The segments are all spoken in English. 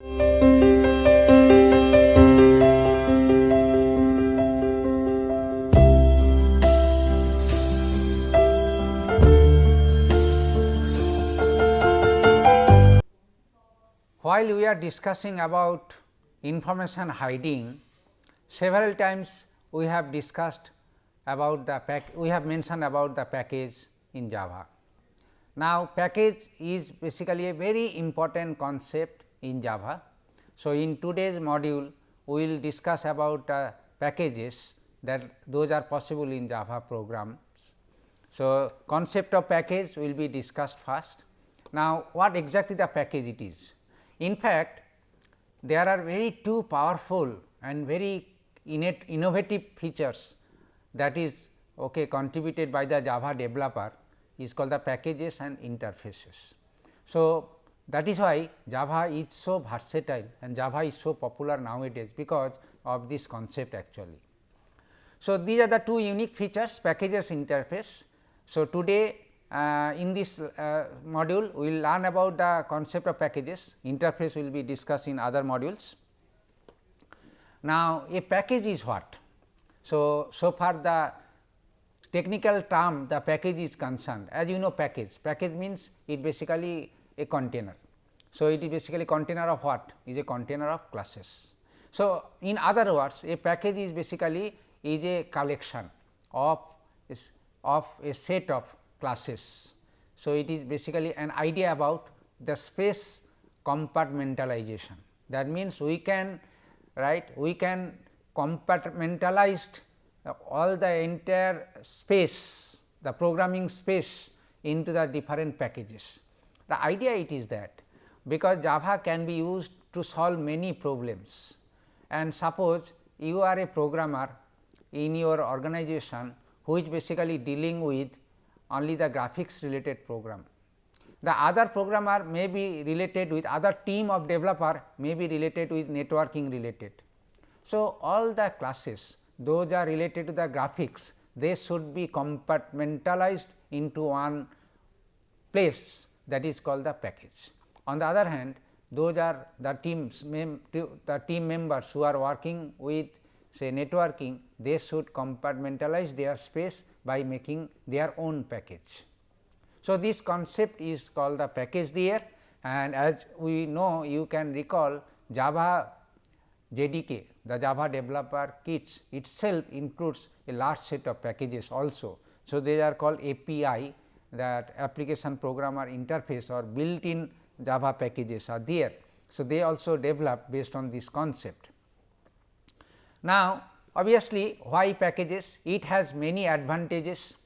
While we are discussing about information hiding, several times we have discussed about the we have mentioned about the package in Java. Now, package is basically a very important concept in Java. So, in today's module we will discuss about packages that those are possible in Java programs. So, concept of package will be discussed first. Now, what exactly the package it is? In fact, there are very two powerful and very innovative features that is contributed by the Java developer is called the packages and interfaces. So, that is why Java is so versatile and Java is so popular nowadays because of this concept actually. So, these are the two unique features packages interface. So, today in this module we will learn about the concept of packages, interface will be discussed in other modules. Now, a package is what? So far the technical term the package is concerned, as you know package means it basically a container. So, it is basically container of what? Is a container of classes. So, in other words a package is basically is a collection of a set of classes. So, it is basically an idea about the space compartmentalization. That means, we can compartmentalize all the entire space, the programming space into the different packages. The idea it is that because Java can be used to solve many problems, and suppose you are a programmer in your organization who is basically dealing with only the graphics related program. The other programmer may be related with other team of developer may be related with networking related. So, all the classes those are related to the graphics, they should be compartmentalized into one place, that is called the package. On the other hand, those are the team members who are working with say networking, they should compartmentalize their space by making their own package. So, this concept is called the package there, and as we know you can recall Java JDK, the Java developer kits itself includes a large set of packages also. So, they are called API, that application programmer interface or built in Java packages are there. So, they also develop based on this concept. Now, obviously, why packages? It has many advantages.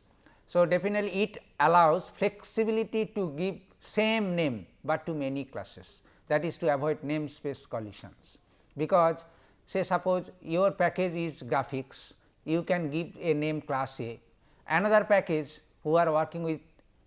So, definitely it allows flexibility to give same name, but to many classes, that is to avoid namespace collisions. Because say suppose your package is graphics, you can give a name class A, another package who are working with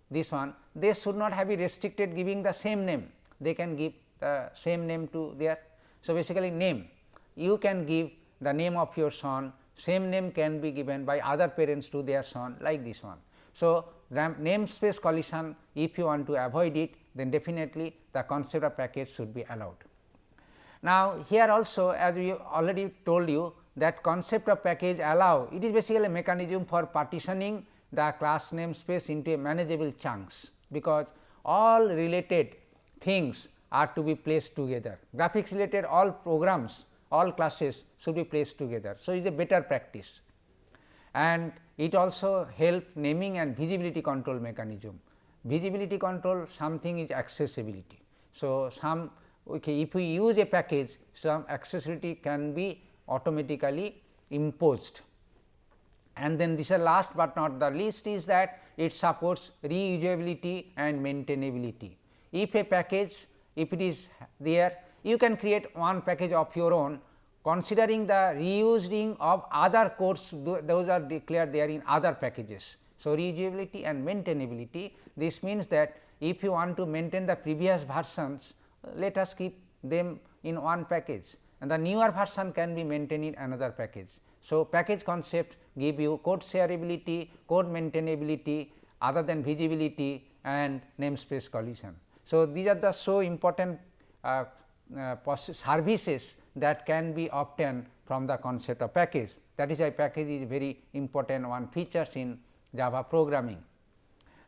this one, they should not have be restricted giving the same name, they can give the same name to their. So, basically name, you can give the name of your son, same name can be given by other parents to their son, like this one. So, namespace collision, if you want to avoid it, then definitely the concept of package should be allowed. Now, here also as we already told you that concept of package allow, it is basically a mechanism for partitioning the class namespace into a manageable chunks, because all related things are to be placed together. Graphics related all programs, all classes should be placed together. So, it is a better practice, and it also help naming and visibility control mechanism. Visibility control, something is accessibility. So, if we use a package, some accessibility can be automatically imposed. And then this is last but not the least is that it supports reusability and maintainability. If a package, if it is there, you can create one package of your own, considering the reusing of other codes, those are declared there in other packages. So, reusability and maintainability, this means that if you want to maintain the previous versions, let us keep them in one package, and the newer version can be maintained in another package. So, package concept give you code shareability, code maintainability other than visibility and namespace collision. So, these are the so important services that can be obtained from the concept of package. That is why package is very important one features in Java programming.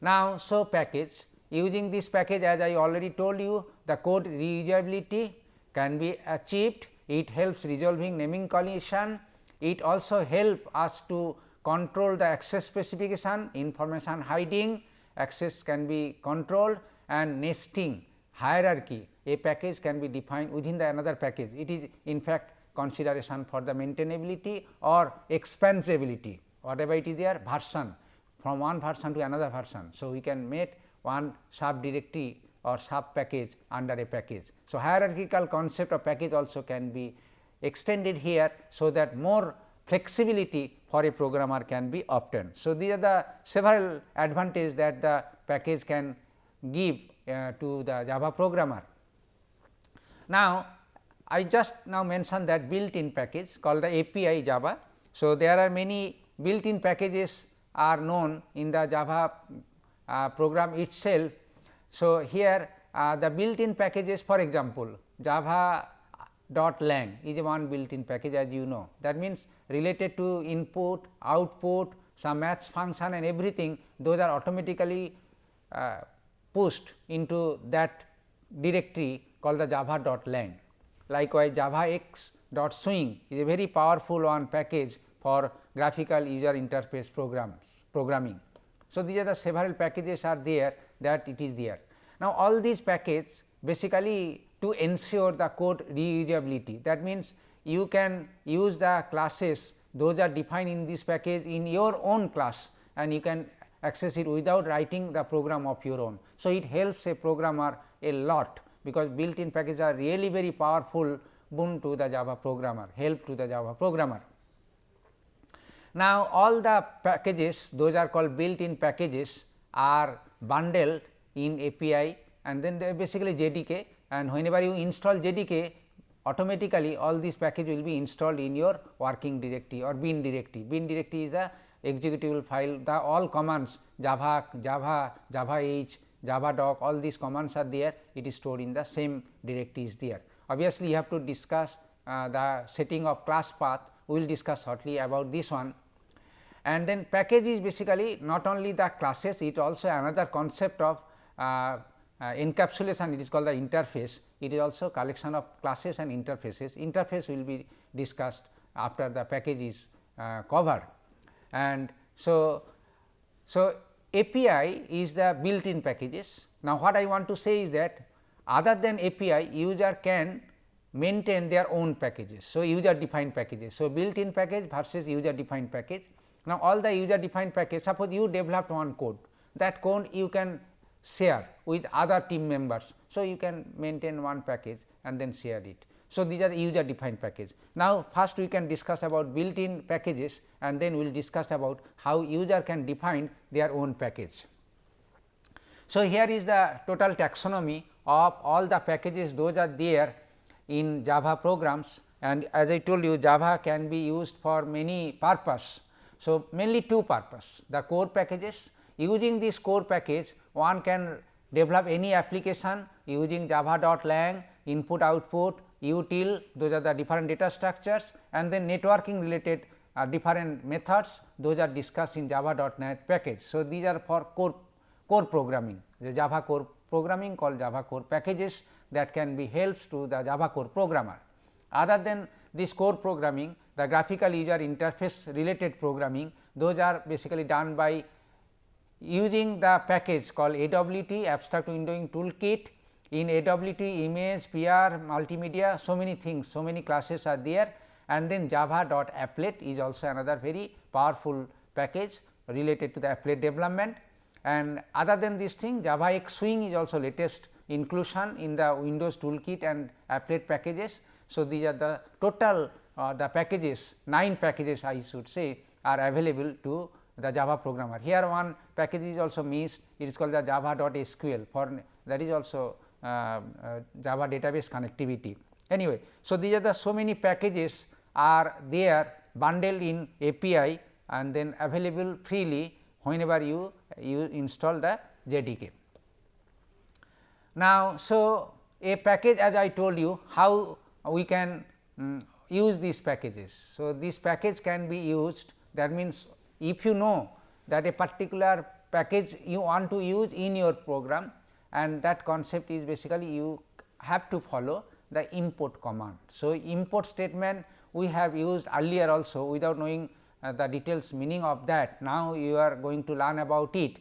Now, so package, using this package, as I already told you, the code reusability can be achieved. It helps resolving naming collision. It also helps us to control the access specification, information hiding, access can be controlled, and nesting hierarchy. A package can be defined within the another package. It is in fact consideration for the maintainability or expansibility, whatever it is there, version from one version to another version. So, we can make one sub directory or sub package under a package. So, hierarchical concept of package also can be extended here, so that more flexibility for a programmer can be obtained. So, these are the several advantages that the package can give to the Java programmer. Now, I just now mentioned that built-in package called the API Java. So, there are many built-in packages are known in the Java program itself. So, here the built-in packages, for example, Java.lang is a one built-in package, as you know. That means, related to input, output, some maths function and everything, those are automatically pushed into that directory called the Java.lang. Likewise, JavaX.swing is a very powerful one package for graphical user interface programming. So, these are the several packages are there that it is there. Now, all these packages basically to ensure the code reusability. That means, you can use the classes, those are defined in this package in your own class, and you can access it without writing the program of your own. So, it helps a programmer a lot, because built-in packages are really very powerful boon to the Java programmer, help to the Java programmer. Now, all the packages, those are called built-in packages, are bundled in API, and then they basically JDK, and whenever you install JDK, automatically all these packages will be installed in your working directory or bin directory. Bin directory is the executable file, the all commands Java, Java.h, Java.doc, all these commands are there, it is stored in the same directory is there. Obviously, you have to discuss the setting of class path, we will discuss shortly about this one. And then package is basically not only the classes, it also another concept of encapsulation, it is called the interface. It is also collection of classes and interfaces. Interface will be discussed after the package is covered. And so API is the built-in packages. Now, what I want to say is that other than API, user can maintain their own packages. So, user defined packages. So, built-in package versus user defined package. Now, all the user defined package, suppose you developed one code, that code you can share with other team members. So, you can maintain one package and then share it. So, these are the user defined package. Now, first we can discuss about built-in packages, and then we will discuss about how user can define their own package. So, here is the total taxonomy of all the packages, those are there in Java programs, and as I told you, Java can be used for many purpose. So, mainly two purpose, the core packages. Using this core package, one can develop any application using Java.lang, input output, util, those are the different data structures, and then networking related different methods, those are discussed in Java.net package. So, these are for core programming, the Java core programming called Java core packages that can be helps to the Java core programmer. Other than this core programming, the graphical user interface related programming, those are basically done by using the package called AWT, abstract windowing toolkit. In AWT, image, PR, multimedia, so many things, so many classes are there, and then Java.applet is also another very powerful package related to the applet development. And other than this thing, JavaX.swing is also latest inclusion in the Windows toolkit and applet packages. So, these are the total the packages, 9 packages I should say are available to the Java programmer. Here one package is also missed, it is called the Java.sql, for that is also Java database connectivity. Anyway, so these are the so many packages are there bundled in API and then available freely whenever you install the JDK. Now, so a package, as I told you, how we can use these packages. So, this package can be used, that means, if you know that a particular package you want to use in your program, and that concept is basically you have to follow the import command. So, import statement we have used earlier also without knowing the details meaning of that. Now, you are going to learn about it.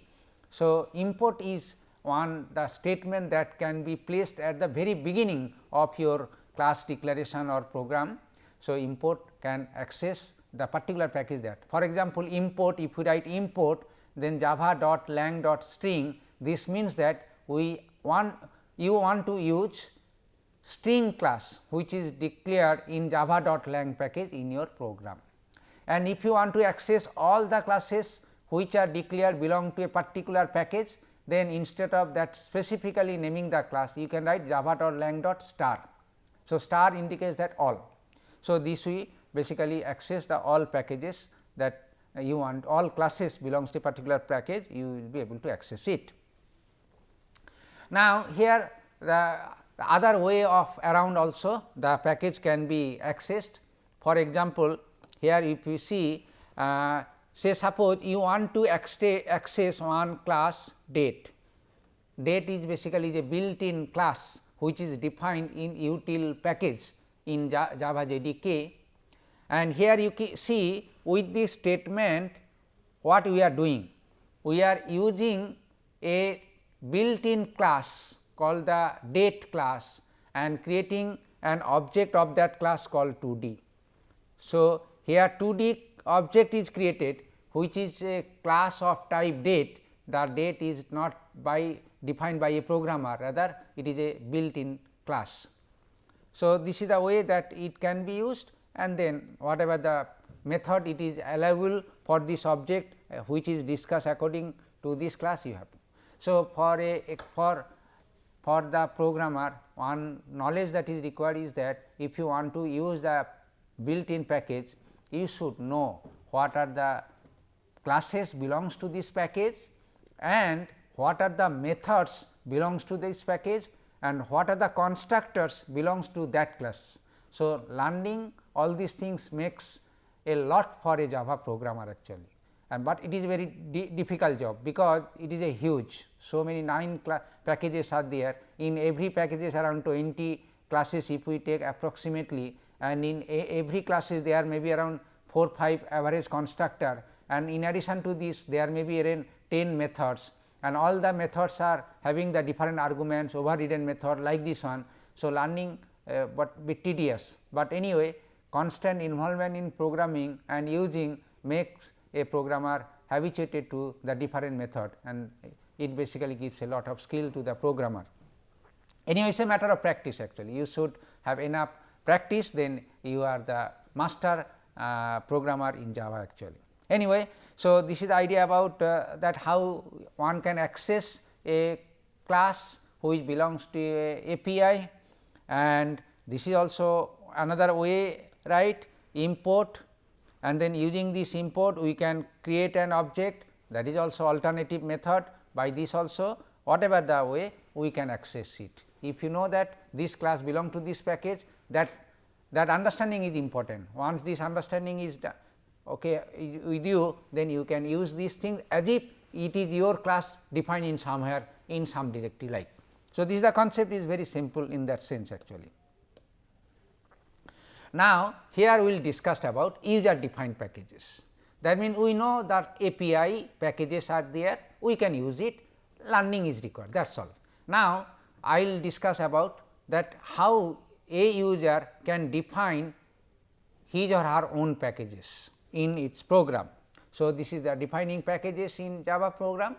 So, import is one the statement that can be placed at the very beginning of your class declaration or program. So, import can access the particular package that, for example, import, if we write import, then java.lang.string, this means that you want to use string class which is declared in java.lang package in your program. And if you want to access all the classes which are declared belong to a particular package, then instead of that specifically naming the class, you can write java.lang.star. So, star indicates that all. So, this we basically access the all packages that you want, all classes belongs to a particular package, you will be able to access it. Now, here the other way of around also the package can be accessed. For example, here if you see say suppose you want to access one class date. Date is basically the built in class which is defined in util package in Java JDK, and here you see with this statement what we are doing. We are using a built in class called the date class and creating an object of that class called 2D. So, here 2D object is created which is a class of type date. The date is not defined by a programmer, rather it is a built in class. So, this is the way that it can be used, and then whatever the method it is allowable for this object which is discussed according to this class you have. So, for the programmer, one knowledge that is required is that if you want to use the built in package, you should know what are the classes belongs to this package and what are the methods belongs to this package and what are the constructors belongs to that class. So, learning all these things makes a lot for a Java programmer actually, and but it is very difficult job because it is a huge, so many 9 packages are there. In every packages around 20 classes if we take approximately, and in every classes there may be around 4-5 average constructor, and in addition to this there may be around 10 methods, and all the methods are having the different arguments, overridden method like this one. So, learning but bit tedious, but anyway constant involvement in programming and using makes a programmer habituated to the different method, and it basically gives a lot of skill to the programmer. Anyway, it is a matter of practice actually, you should have enough practice, then you are the master programmer in Java actually. Anyway, so this is the idea about that how one can access a class which belongs to a API, and this is also another way, right, import, and then using this import we can create an object, that is also alternative method. By this also whatever the way we can access it. If you know that this class belong to this package, that understanding is important. Once this understanding is okay with you, then you can use these things as if it is your class defined in somewhere in some directory like. So, this is the concept is very simple in that sense actually. Now, here we will discuss about user defined packages. That means, we know that API packages are there, we can use it, learning is required, that is all. Now, I will discuss about that how a user can define his or her own packages in its program. So, this is the defining packages in Java program.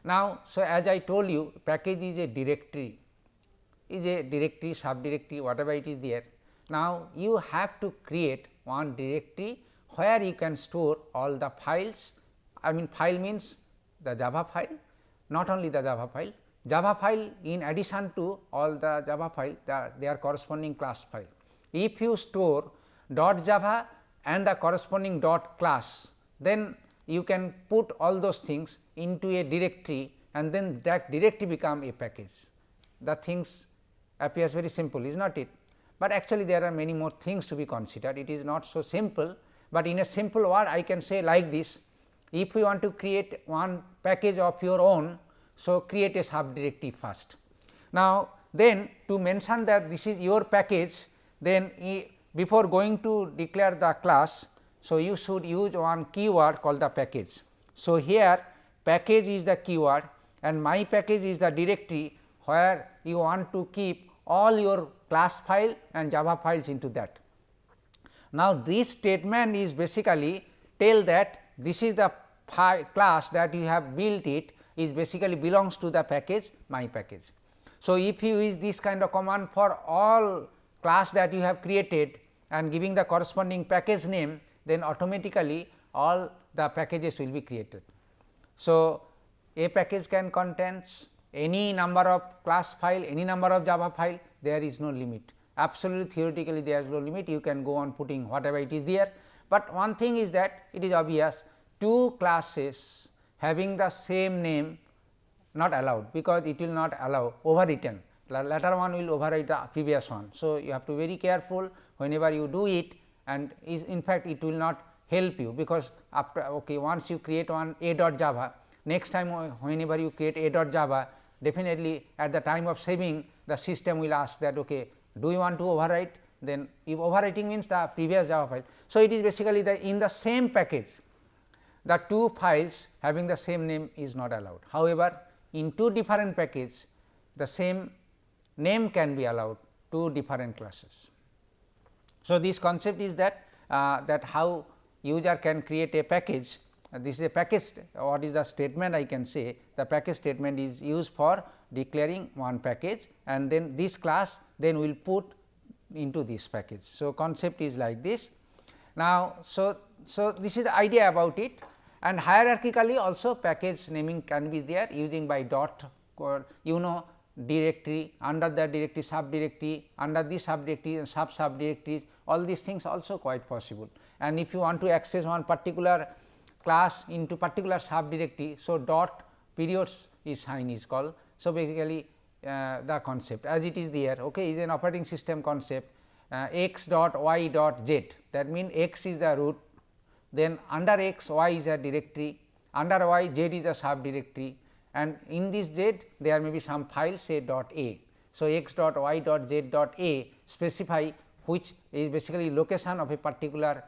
Now, so as I told you, package is a directory, subdirectory, whatever it is there. Now, you have to create one directory where you can store all the files. I mean file means the Java file, not only the Java file in addition to all the Java file, their corresponding class file. If you store .java and the corresponding .class, then you can put all those things into a directory, and then that directory become a package. The things appears very simple, is not it? But actually there are many more things to be considered. It is not so simple, but in a simple word I can say like this: if you want to create one package of your own, so create a subdirectory first. Now, then to mention that this is your package, then before going to declare the class, so you should use one keyword called the package. So, here package is the keyword and my package is the directory where you want to keep all your class file and Java files into that. Now, this statement is basically tell that this is the class that you have built, it is basically belongs to the package my package. So, if you use this kind of command for all class that you have created and giving the corresponding package name, then automatically all the packages will be created. So, a package can contains any number of class file, any number of Java file, there is no limit. Absolutely theoretically there is no limit, you can go on putting whatever it is there, but one thing is that it is obvious two classes having the same name not allowed, because it will not allow overwritten, later one will overwrite the previous one. So, you have to be very careful whenever you do it, and in fact it will not help you, because after once you create one a.java, next time whenever you create a.java, definitely at the time of saving the system will ask that do you want to overwrite, then if overwriting means the previous Java file. So, it is basically in the same package the two files having the same name is not allowed. However, in two different packages the same name can be allowed, two different classes. So, this concept is that that how user can create a package. This is a package, what is the statement I can say, the package statement is used for declaring one package and then this class then will put into this package. So, concept is like this. Now, so this is the idea about it, and hierarchically also package naming can be there using by dot or directory, under the directory subdirectory, under this subdirectory and subdirectories, all these things also quite possible. And if you want to access one particular class into particular subdirectory, so dot periods is sign is called. So, basically the concept as it is there is an operating system concept, x dot y dot z, that means x is the root, then under x y is a directory, under y z is a subdirectory, and in this z there may be some file say dot a. So, x dot y dot z dot a specify which is basically location of a particular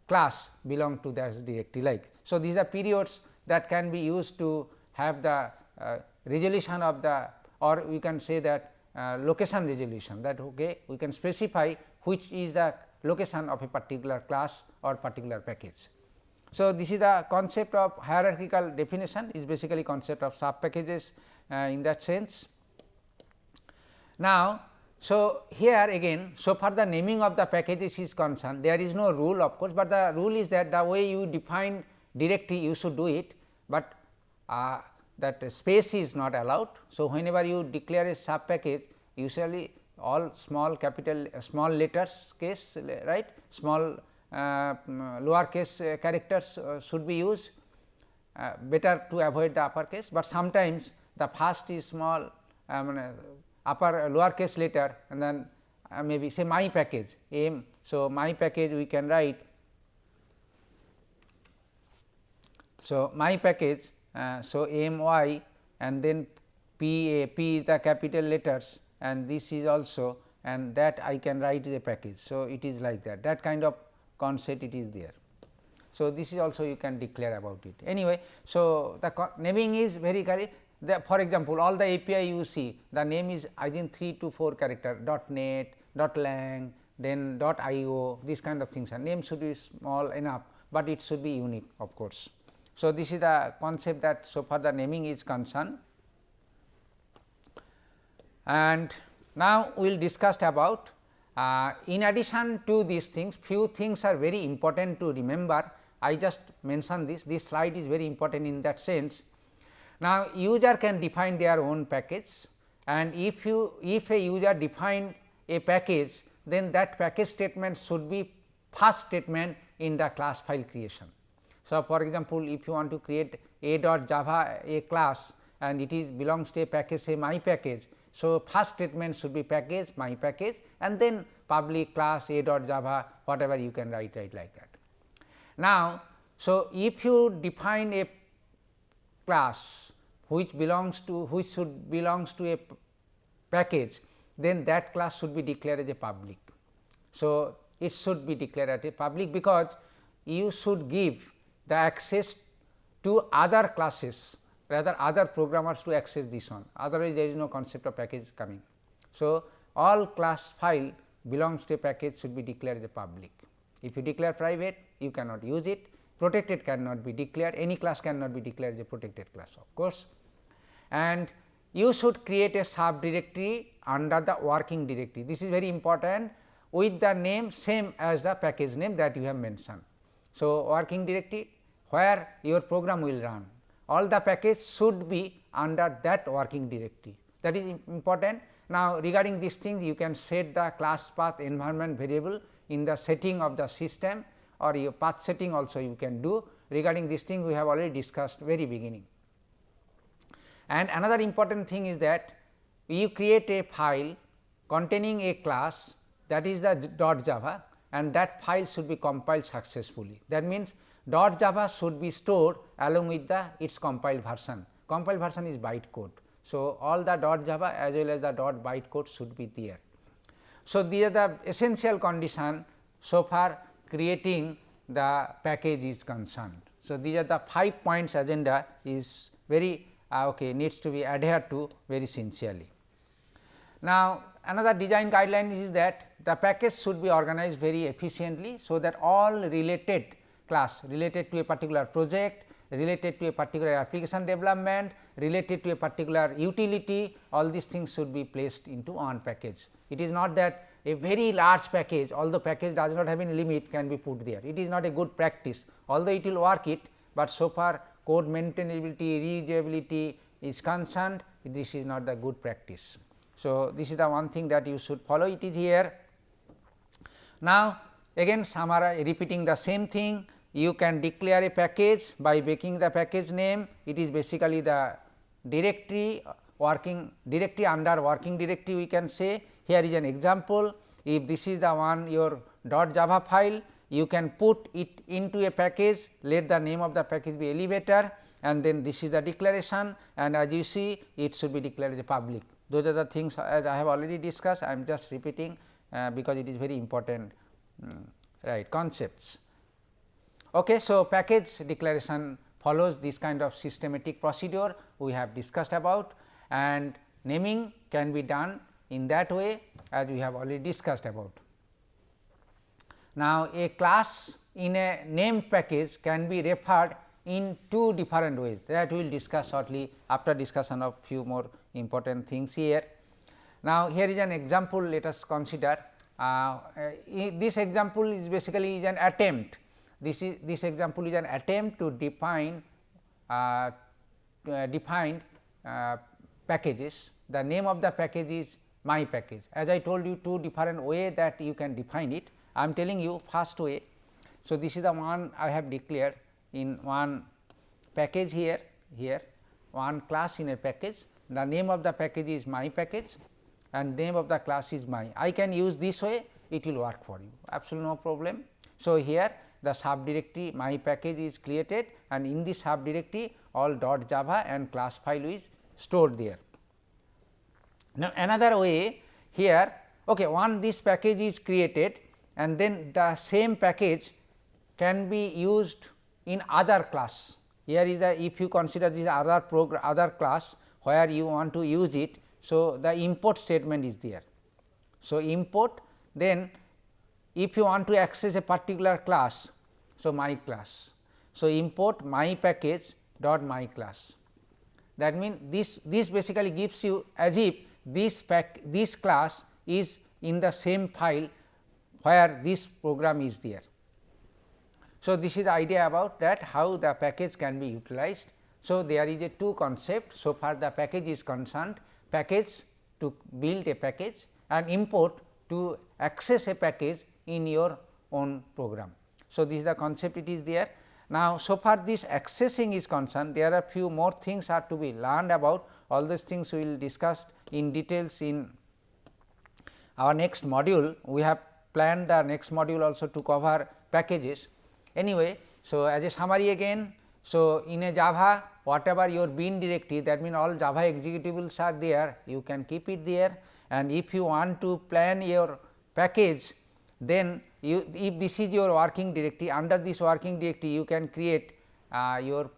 class belong to that directory like. So, these are periods that can be used to have the resolution of the, or we can say that location resolution, that we can specify which is the location of a particular class or particular package. So, this is the concept of hierarchical definition, is basically concept of sub packages in that sense. Now, so here again, so far the naming of the packages is concerned, there is no rule of course, but the rule is that the way you define directory you should do it, but that space is not allowed. So, whenever you declare a sub package, usually all small capital small letters case, right, small lower case characters should be used, better to avoid the upper case, but sometimes the first is small upper lower case letter and then maybe say my package m. So, my package we can write, so my package, so m y and then p a, p is the capital letters and this is also, and that I can write the package. So, it is like that kind of concept it is there. So, this is also you can declare about it anyway. So, the naming is very correct. For example, all the API you see the name is I think 3 to 4 character .net, .lang, then .io, these kind of things, and name should be small enough, but it should be unique of course. So, this is the concept that so far the naming is concerned. And now, we will discuss about in addition to these things, few things are very important to remember. I just mentioned this slide is very important in that sense. Now, user can define their own package, and if a user define a package, then that package statement should be first statement in the class file creation. So, for example, if you want to create a.java a class and it is belongs to a package say my package, So, first statement should be package, my package, and then public class a dot java, whatever you can write like that. Now, so if you define a class which should belongs to a package, then that class should be declared as a public. So, it should be declared as a public, because you should give the access to other classes, rather other programmers to access this one, otherwise there is no concept of package coming. So, all class file belongs to a package should be declared as a public. If you declare private, you cannot use it, protected cannot be declared, any class cannot be declared as a protected class of course. And you should create a subdirectory under the working directory. This is very important, with the name same as the package name that you have mentioned. So, working directory where your program will run, all the package should be under that working directory, that is important. Now, regarding these things, you can set the class path environment variable in the setting of the system, or your path setting also you can do. Regarding this thing, we have already discussed very beginning. And another important thing is that you create a file containing a class, that is the .java, and that file should be compiled successfully. That means, .java should be stored along with its compiled version. Compiled version is bytecode. So, all the .java as well as the .bytecode should be there. So, these are the essential condition so far creating the package is concerned. So, these are the 5 points agenda is very needs to be adhered to very sincerely. Now, another design guideline is that the package should be organized very efficiently, so that all related class related to a particular project, related to a particular application development, related to a particular utility, all these things should be placed into one package. It is not that a very large package, although package does not have any limit, can be put there. It is not a good practice, although it will work it, but so far code maintainability, reusability is concerned, this is not the good practice. So, this is the one thing that you should follow, it is here. Now, again repeating the same thing, you can declare a package by making the package name, it is basically the directory under working directory we can say. Here is an example, if this is the one your .java file, you can put it into a package, let the name of the package be elevator, and then this is the declaration, and as you see it should be declared as a public. Those are the things as I have already discussed, I am just repeating because it is very important right concepts. Okay, so, package declaration follows this kind of systematic procedure we have discussed about, and naming can be done in that way as we have already discussed about. Now, a class in a named package can be referred in two different ways, that we will discuss shortly after discussion of few more important things here. Now, here is an example, let us consider. This example is basically an attempt. This example is an attempt to define packages. The name of the package is my package. As I told you, two different way that you can define it. I am telling you first way. So, this is the one I have declared in one package here, one class in a package. The name of the package is my package and name of the class is my. I can use this way, it will work for you, absolutely no problem. So, here the subdirectory my package is created, and in this subdirectory all .java and class file is stored there. Now, another way here, this package is created, and then the same package can be used in other class. Here is the, if you consider this other class where you want to use it. So, the import statement is there. So, import, then if you want to access a particular class, so my class. So, import my package dot my class. That means, this basically gives you as if this class is in the same file where this program is there. So, this is the idea about that how the package can be utilized. So, there is a two concept, so far the package is concerned, package to build a package and import to access a package in your own program. So, this is the concept, it is there. Now, so far this accessing is concerned, there are few more things are to be learned about, all these things we will discuss in details in our next module. We have planned the next module also to cover packages. Anyway, so as a summary again, so in a Java, whatever your bin directory, that means all Java executables are there, you can keep it there, and if you want to plan your package, then you, if this is your working directory, under this working directory you can create your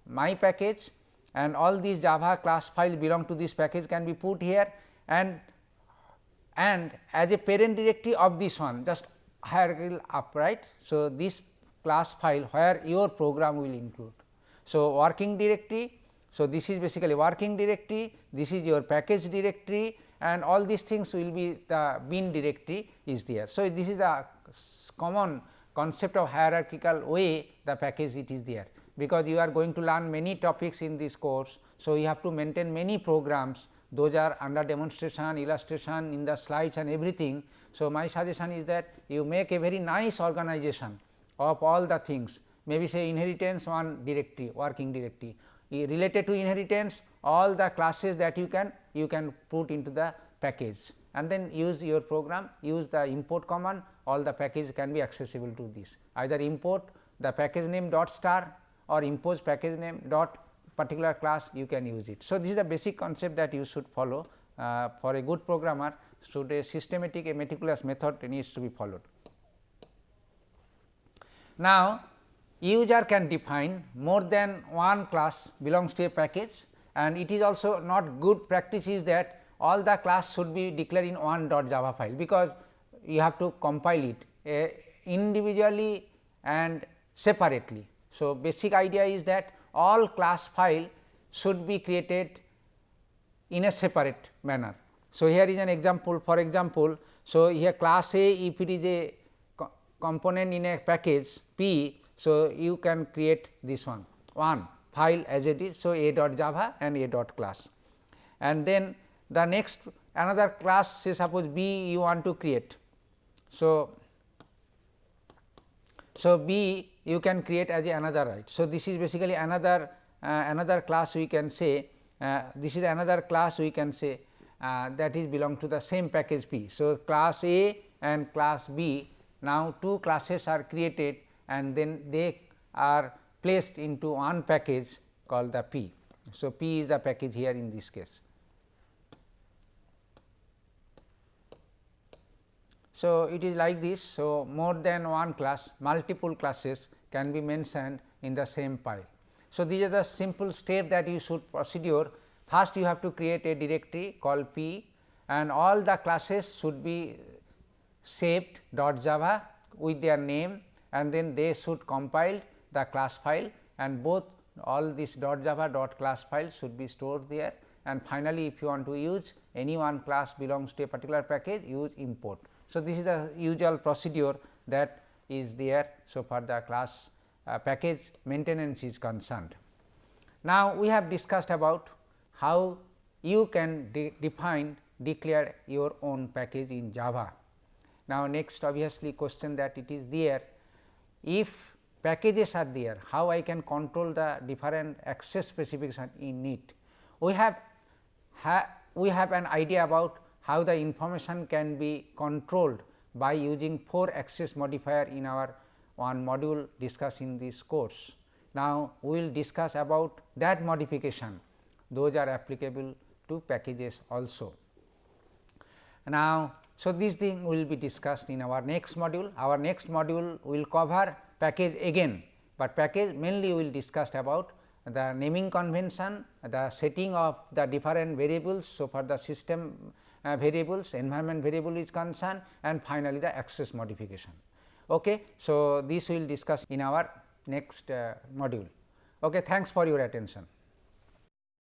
my package, and all these Java class files belong to this package can be put here, and as a parent directory of this one, just hierarchical up, right. So, this class file where your program will include. So, working directory, so this is basically working directory, this is your package directory, and all these things will be the bin directory is there. So, this is the common concept of hierarchical way the package it is there, because you are going to learn many topics in this course. So, you have to maintain many programs, those are under demonstration, illustration in the slides and everything. So, my suggestion is that you make a very nice organization of all the things, maybe say inheritance one directory, working directory, related to inheritance all the classes that you can put into the package, and then use your program, use the import command, all the package can be accessible to this, either import the package name dot star or impose package name dot particular class, you can use it. So, this is the basic concept that you should follow for a good programmer. Should a systematic, a meticulous method needs to be followed. Now, user can define more than one class belongs to a package, and it is also not good practice is that all the class should be declared in one .java file, because you have to compile it individually and separately. So, basic idea is that all class file should be created in a separate manner. So, here is an example, for example, so here class A, if it is a component in a package P, so you can create this one file as it is. So, a.java and a.class, and then the next another class, say suppose B you want to create. So, B you can create as another, right. So, this is basically another class we can say, this is another class we can say that is belong to the same package P. So, class A and class B, now two classes are created and then they are placed into one package called the P. So, P is the package here in this case. So, it is like this. So, more than one class, multiple classes can be mentioned in the same file. So, these are the simple steps that you should procedure. First you have to create a directory called P, and all the classes should be saved .java with their name, and then they should compile the class file, and both all this .java .class file should be stored there, and finally, if you want to use any one class belongs to a particular package, use import. So, this is the usual procedure that is there. So, for the class package maintenance is concerned. Now, we have discussed about how you can declare your own package in Java. Now, next obviously question that it is there, if packages are there, how I can control the different access specification in it. We have an idea about how the information can be controlled by using 4 access modifier in our one module discussed in this course. Now, we will discuss about that modification, those are applicable to packages also. Now, so this thing will be discussed in our next module. Our next module will cover package again, but package mainly we will discuss about the naming convention, the setting of the different variables. So, for the system variables, environment variable is concerned, and finally, the access modification. Okay. So, this we will discuss in our next module. Okay. Thanks for your attention.